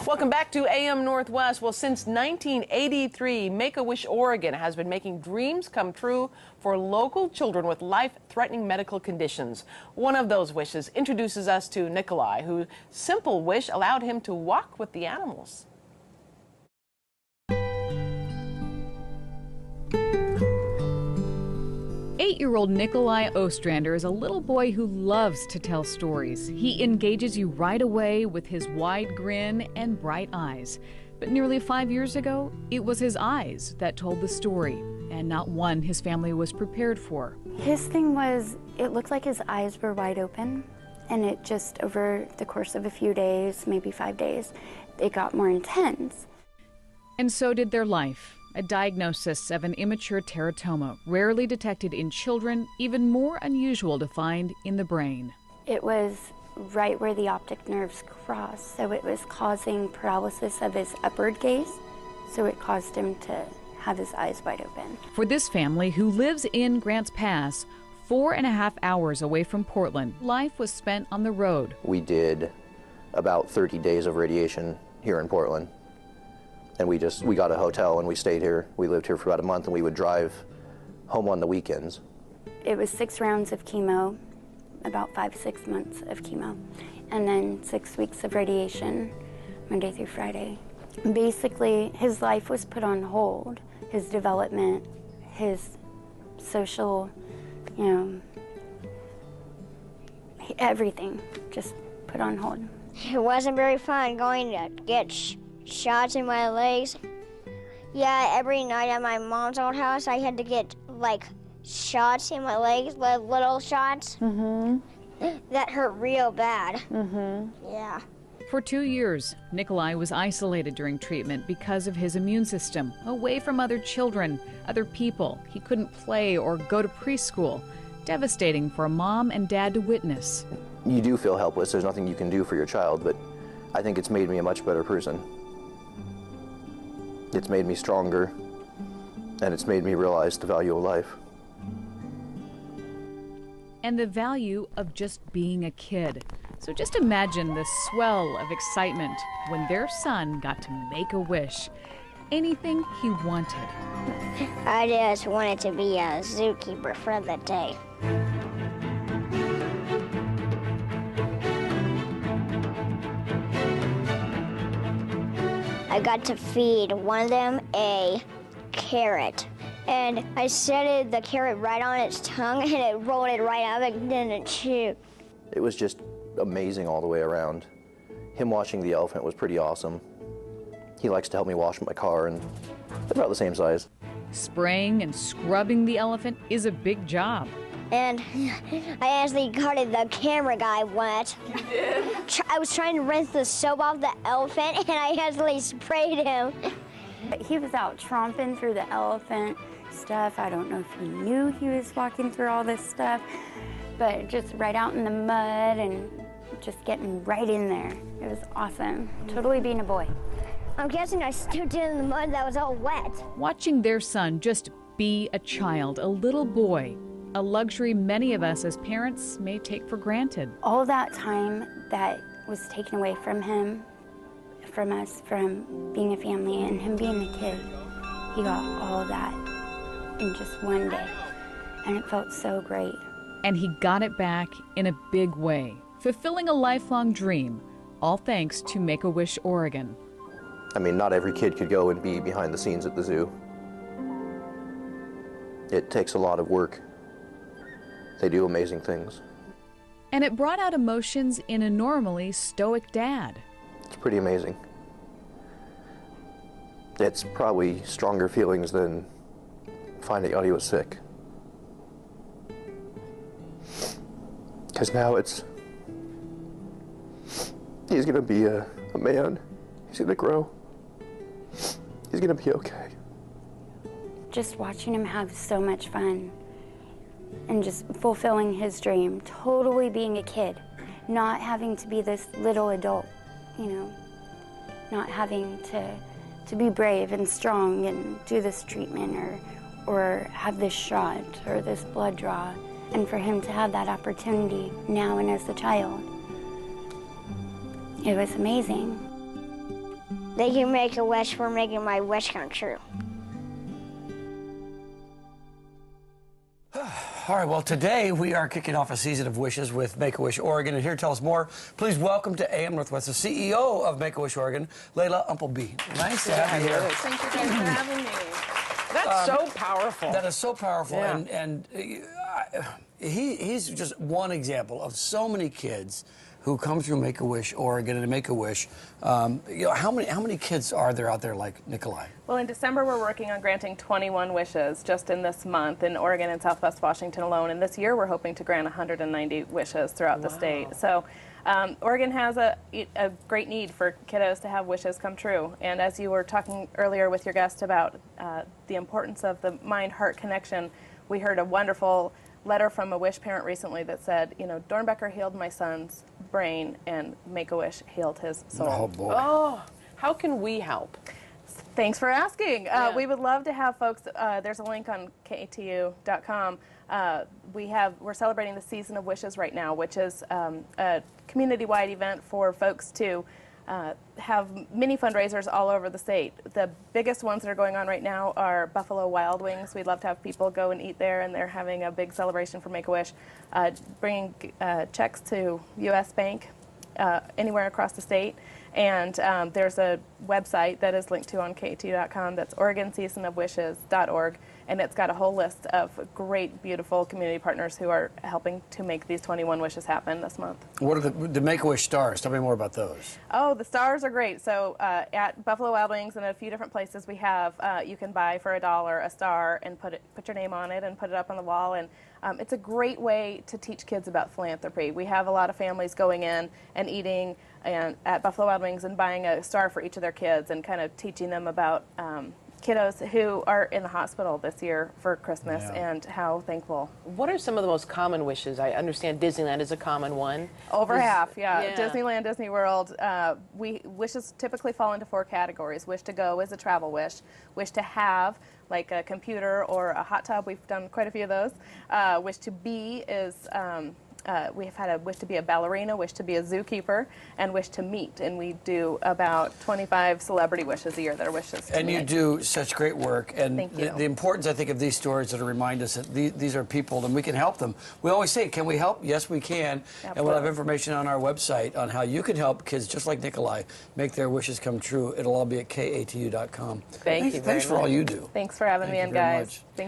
Welcome back to AM Northwest. Well, since 1983, Make-A-Wish Oregon has been making dreams come true for local children with life-threatening medical conditions. One of those wishes introduces us to Nikolai, whose simple wish allowed him to walk with the animals. Eight-year-old Nikolai Ostrander is a little boy who loves to tell stories. He engages you right away with his wide grin and bright eyes. But nearly 5 years ago, it was his eyes that told the story, and not one his family was prepared for. His thing was, it looked like his eyes were wide open, and it just, over the course of a few days, maybe 5 days, it got more intense. And so did their life. A diagnosis of an immature teratoma, rarely detected in children, even more unusual to find in the brain. It was right where the optic nerves cross, so it was causing paralysis of his upward gaze, so it caused him to have his eyes wide open. For this family, who lives in Grants Pass, 4.5 hours away from Portland, life was spent on the road. We did about 30 days of radiation here in Portland. And we got a hotel and we stayed here. We lived here for about a month, and we would drive home on the weekends. It was 6 rounds of chemo, about 5-6 months of chemo, and then 6 weeks of radiation, Monday through Friday. Basically, his life was put on hold. His development, his social, everything just put on hold. It wasn't very fun going to get shots in my legs. Yeah, every night at my mom's old house, I had to get shots in my legs, little shots. That hurt real bad. Yeah. For 2 years, Nikolai was isolated during treatment because of his immune system, away from other children, other people. He couldn't play or go to preschool. Devastating for a mom and dad to witness. You do feel helpless. There's nothing you can do for your child, but I think it's made me a much better person. It's made me stronger, and it's made me realize the value of life. And the value of just being a kid. So just imagine the swell of excitement when their son got to make a wish. Anything he wanted. I just wanted to be a zookeeper for the day. I got to feed one of them a carrot, and I set the carrot right on its tongue, and it rolled it right out and didn't chew. It was just amazing all the way around. Him watching the elephant was pretty awesome. He likes to help me wash my car, and they're about the same size. Spraying and scrubbing the elephant is a big job. And I actually got the camera guy wet. You did? I was trying to rinse the soap off the elephant, and I actually sprayed him. He was out tromping through the elephant stuff. I don't know if he knew he was walking through all this stuff, but just right out in the mud and just getting right in there. It was awesome. Totally being a boy. I'm guessing I stood in the mud that was all wet. Watching their son just be a child, a little boy, a luxury many of us as parents may take for granted. All that time that was taken away from him, from us, from being a family and him being a kid, he got all of that in just one day, and it felt so great. And he got it back in a big way, fulfilling a lifelong dream, all thanks to Make-A-Wish Oregon. I mean, not every kid could go and be behind the scenes at the zoo. It takes a lot of work. They do amazing things. And it brought out emotions in a normally stoic dad. It's pretty amazing. It's probably stronger feelings than finding out he was sick. Because now he's gonna be a man. He's gonna grow. He's gonna be okay. Just watching him have so much fun and just fulfilling his dream, totally being a kid, not having to be this little adult, not having to be brave and strong and do this treatment or have this shot or this blood draw, and for him to have that opportunity now and as a child. It was amazing. Thank you, Make-A-Wish, for making my wish come true. All right, well, today we are kicking off a season of wishes with Make-A-Wish Oregon, and here to tell us more, please welcome to AM Northwest, the CEO of Make-A-Wish Oregon, Layla Umpleby. Nice to have you here. Thank you guys for having me. That's so powerful. That is so powerful, Yeah. and he's just one example of so many kids who come through Make-A-Wish Oregon and Make-A-Wish. How many kids are there out there like Nikolai? Well, in December, we're working on granting 21 wishes just in this month in Oregon and Southwest Washington alone. And this year, we're hoping to grant 190 wishes throughout the state. So Oregon has a great need for kiddos to have wishes come true. And as you were talking earlier with your guest about the importance of the mind-heart connection, we heard a wonderful letter from a Wish parent recently that said, you know, Dornbecker healed my son's brain and Make-A-Wish healed his soul. Oh, boy. Oh, how can we help? Thanks for asking. Yeah. We would love to have folks, there's a link on KATU.com. We're celebrating the Season of Wishes right now, which is a community-wide event for folks to have mini fundraisers all over the state. The biggest ones that are going on right now are Buffalo Wild Wings. We'd love to have people go and eat there, and they're having a big celebration for Make-A-Wish, bringing checks to U.S. Bank anywhere across the state. And there's a website that is linked to on KATU.com that's OregonSeasonOfWishes.org, and it's got a whole list of great, beautiful community partners who are helping to make these 21 wishes happen this month. What are the Make-A-Wish stars? Tell me more about those. Oh, the stars are great. So at Buffalo Wild Wings and a few different places we have, you can buy for $1 a star and put your name on it and put it up on the wall. And it's a great way to teach kids about philanthropy. We have a lot of families going in and eating at Buffalo Wild Wings and buying a star for each of their kids and kind of teaching them about kiddos who are in the hospital this year for Christmas and how thankful. What are some of the most common wishes? I understand Disneyland is a common one. Over half, yeah. Disneyland, Disney World. Wishes typically fall into 4 categories. Wish to go is a travel wish. Wish to have, like a computer or a hot tub. We've done quite a few of those. Wish to be is we've had a wish to be a ballerina, wish to be a zookeeper, and wish to meet. And we do about 25 celebrity wishes a year that are wishes to And you meet. do such great work. And Thank you. the importance, I think, of these stories that remind us that these are people and we can help them. We always say, can we help? Yes, we can. Absolutely. And we'll have information on our website on how you can help kids just like Nikolai make their wishes come true. It'll all be at KATU.com. Thank you very Thanks for all much. you do. Thanks for having me Thank in, you very guys. much. Thank